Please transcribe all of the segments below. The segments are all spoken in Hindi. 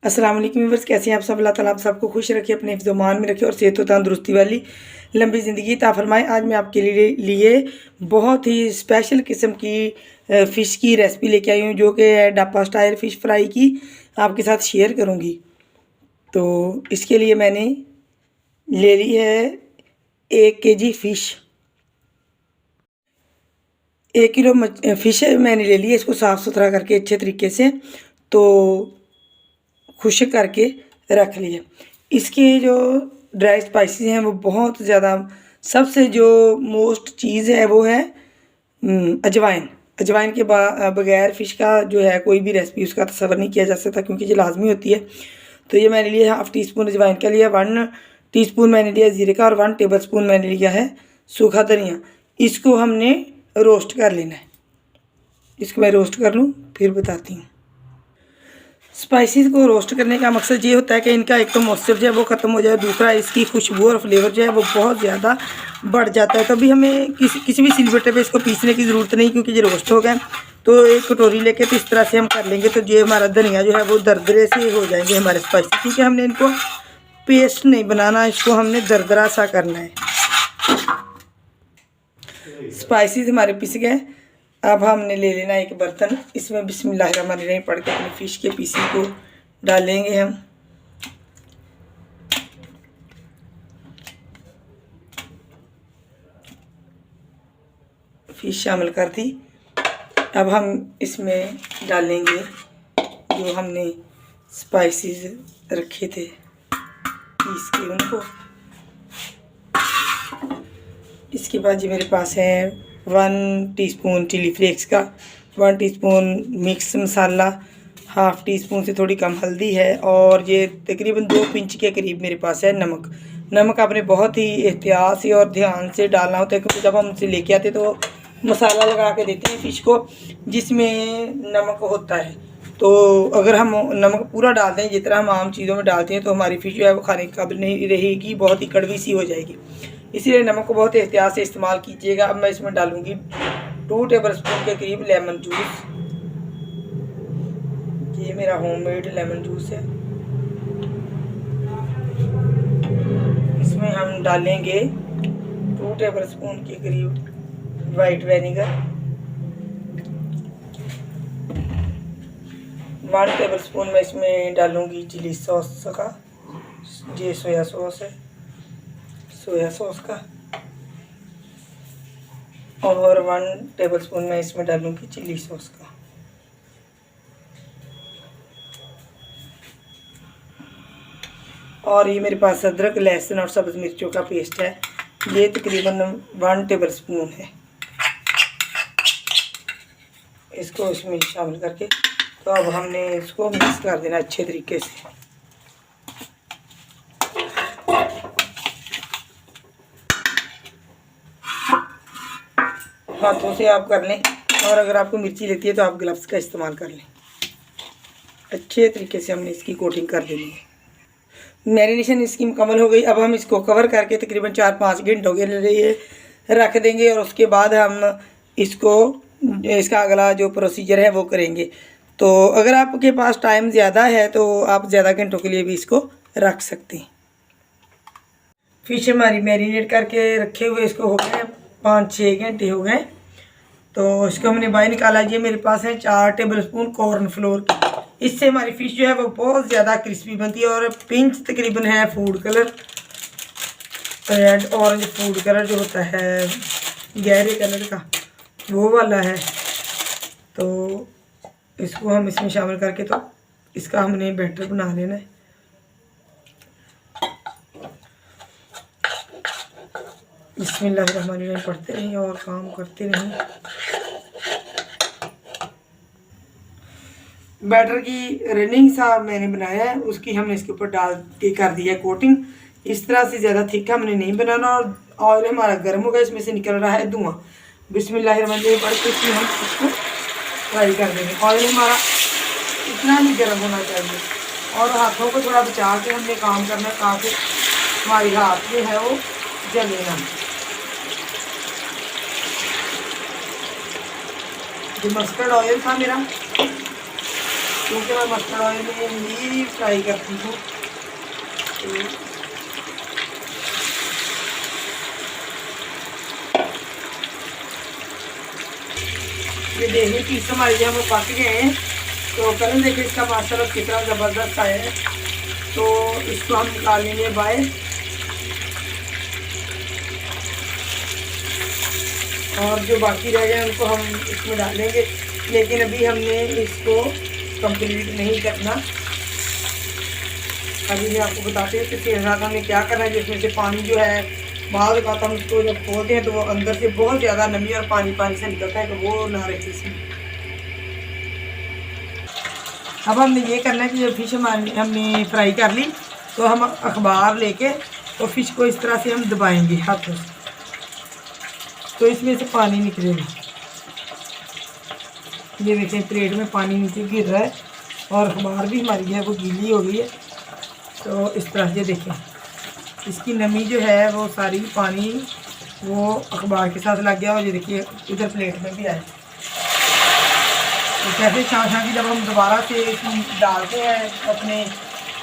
अस्सलाम वालेकुम व्यूअर्स, कैसे हैं आप सब। अल्लाह ताला आप सबको खुश रखे, अपने हिफ्ज़ मान में रखे और सेहत व तंदुरुस्ती वाली लंबी ज़िंदगी अता फरमाए। आज मैं आपके लिए बहुत ही स्पेशल किस्म की फ़िश की रेसिपी लेके आई हूँ, जो कि है डापा स्टाइल फ़िश फ्राई की, आपके साथ शेयर करूँगी। तो इसके लिए मैंने ले ली है 1 केजी फ़िश। 1 किलो फ़िश मैंने ले ली है। इसको साफ़ सुथरा करके अच्छे तरीके से तो खुश्क करके रख लिया। इसके जो ड्राई स्पाइसेस हैं वो बहुत ज़्यादा, सबसे जो मोस्ट चीज़ है वो है अजवाइन। अजवाइन के बगैर फ़िश का जो है कोई भी रेसिपी उसका तसव्वुर नहीं किया जा सकता, क्योंकि ये लाजमी होती है। तो ये मैंने लिया है हाफ़ टी स्पून अजवाइन का लिया, 1 टीस्पून मैंने लिया ज़ीरे का और 1 टेबल स्पून मैंने लिया है सूखा धनिया। इसको हमने रोस्ट कर लेना है। इसको मैं रोस्ट कर लूँ फिर बताती हूँ। स्पाइसेस को रोस्ट करने का मकसद ये होता है कि इनका एक तो मॉइस्चर जो है वो ख़त्म हो जाए, दूसरा इसकी खुशबू और फ्लेवर जो है वो बहुत ज़्यादा बढ़ जाता है। तभी हमें किसी भी सिलबट्टे पे इसको पीसने की ज़रूरत नहीं, क्योंकि ये रोस्ट हो गए। तो एक कटोरी लेके तो इस तरह से हम कर लेंगे, तो ये हमारा धनिया जो है वो दरदरे से हो जाएंगे हमारे स्पाइसेस, क्योंकि हमने इनको पेस्ट नहीं बनाना, इसको हमने दरदरा सा करना है। स्पाइसेस हमारे पिस गए। अब हमने ले लेना एक बर्तन, इसमें बिस्मिल्लाहिर्रहमानिर्रहीम पढ़ के अपनी फ़िश के पीसी को डालेंगे हम। फ़िश शामिल कर दी। अब हम इसमें डालेंगे जो हमने स्पाइसेस रखे थे पीस के उनको। इसके बाद जो मेरे पास है 1 टीस्पून चिली फ्लेक्स का, 1 टीस्पून मिक्स मसाला, हाफ़ टी स्पून से थोड़ी कम हल्दी है, और ये तकरीबन 2 पिंच के करीब मेरे पास है नमक। नमक आपने बहुत ही एहतियात से और ध्यान से डालना होता है, क्योंकि जब हम उसे लेके आते तो मसाला लगा के देते हैं फ़िश को जिसमें नमक होता है। तो अगर हम नमक पूरा डाल दें जितना हम आम चीज़ों में डालते हैं तो हमारी फ़िश जो है वो खाने के काबिल नहीं रहेगी, बहुत ही कड़वी सी हो जाएगी। इसीलिए नमक को बहुत एहतियात से इस्तेमाल कीजिएगा। अब मैं इसमें डालूँगी 2 टेबल स्पून के करीब लेमन जूस। ये मेरा होममेड लेमन जूस है। इसमें हम डालेंगे 2 टेबल स्पून के करीब वाइट विनेगर, 1 टेबल स्पून मैं इसमें डालूँगी चिली सॉस का, ये सोया सॉस है, सोया सॉस का, और 1 टेबल स्पून मैं इसमें डालूँगी चिली सॉस का। और ये मेरे पास अदरक, लहसुन और सब्ज़ मिर्चों का पेस्ट है, ये तकरीबन 1 टेबल स्पून है। इसको इसमें शामिल करके तो अब हमने इसको मिक्स कर देना अच्छे तरीके से। हाथों से आप कर लें, और अगर आपको मिर्ची लेती है तो आप ग्लव्स का इस्तेमाल कर लें। अच्छे तरीके से हमने इसकी कोटिंग कर देनी है। मैरिनेशन इसकी मुकम्मल हो गई। अब हम इसको कवर करके तकरीबन 4-5 घंटों के लिए रख देंगे, और उसके बाद हम इसका अगला जो प्रोसीजर है वो करेंगे। तो अगर आपके पास टाइम ज़्यादा है तो आप ज़्यादा घंटों के लिए भी इसको रख सकते हैं। फ़िश हमारी मैरिनेट करके रखे हुए इसको हो गए 5-6 घंटे हो गए। तो इसको हमने बाहर निकाला। ये मेरे पास है 4 टेबल स्पून कॉर्न फ्लोर की। इससे हमारी फ़िश जो है वो बहुत ज़्यादा क्रिस्पी बनती है। और पिंच तकरीबन है food colour, red orange food colour जो होता है गहरे कलर का, वो वाला है। तो इसको हम इसमें शामिल करके तो इसका हमने बैटर बना लेना है। बिस्मिल्लाहिर्रहमानिर्रहीम पढ़ते रहें और काम करते रहें। बैटर की रनिंग सा मैंने बनाया है, उसकी हमने इसके ऊपर डाल के कर दिया कोटिंग। इस तरह से ज़्यादा थिक हमने नहीं बनाना। और ऑयल हमारा गर्म होगा, इसमें से निकल रहा है धुआं। बिस्मिल्लाहिर्रहमानिर्रहीम पढ़ के इसमें हम इसको फ्राई कर देंगे। ऑयल हमारा इतना ही गर्म होना चाहिए, और हाथों को थोड़ा बचा के हमने काम करना है, ताकि हमारी हाथ जो है वो जले ना। ये मस्टर्ड ऑयल था मेरा, क्योंकि मैं मस्टर्ड ऑयल में ही फ्राई करती हूँ। तो ये देखिए पीस हमारे जो वो पक गए हैं। तो कलर देखिए इसका माशाल्लाह कितना ज़बरदस्त आया है। तो इसको हम निकाल लेंगे बाहर और जो बाकी रह गए उनको हम इसमें डालेंगे, लेकिन अभी हमने इसको कंप्लीट नहीं करना। अभी मैं आपको बताते हैं इसके साथ हमें क्या करना है। जिसमें से पानी जो है बाद का हम इसको जब खोलते हैं तो वो अंदर से बहुत ज़्यादा नमी और पानी पानी से निकलता है, तो वो ना रहे इसमें। अब हमने ये करना है कि जब फिश हमने फ्राई कर ली तो हम अखबार लेके तो फिश को इस तरह से हम दबाएंगे हाथों से, तो इसमें से पानी निकलेगा। ये देखें प्लेट में पानी नीचे गिर रहा है और अखबार भी हमारी है वो गीली हो गई है। तो इस तरह से देखें इसकी नमी जो है वो सारी पानी वो अखबार के साथ लग गया और ये देखिए इधर प्लेट में भी आए। तो कैसे छाछा की जब हम दोबारा से डालते हैं अपने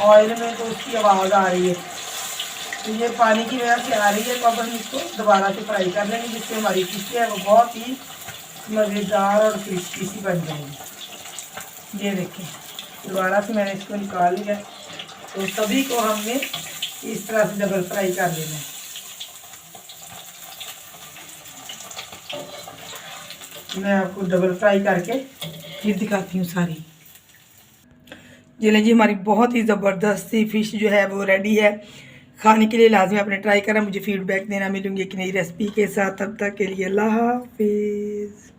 ऑयल में तो उसकी आवाज़ आ रही है। तो ये पानी की वजह से आ रही है। तो अब हम इसको दोबारा से फ्राई कर लेंगे, जिससे हमारी फिश है वो बहुत ही मज़ेदार और क्रिस्पी सी बन जाएगी। ये देखिए दोबारा से मैंने इसको निकाल लिया। तो सभी को हमने इस तरह से डबल फ्राई कर लेना है। मैं आपको डबल फ्राई करके फिर दिखाती हूँ सारी। चलिए जी हमारी बहुत ही ज़बरदस्त सी फ़िश जो है वो रेडी है। खाने के लिए लाजमी आपने ट्राई करा, मुझे फीडबैक देना। मिलूंगी एक नई रेसिपी के साथ, तब तक के लिए अल्लाह हाफिज़।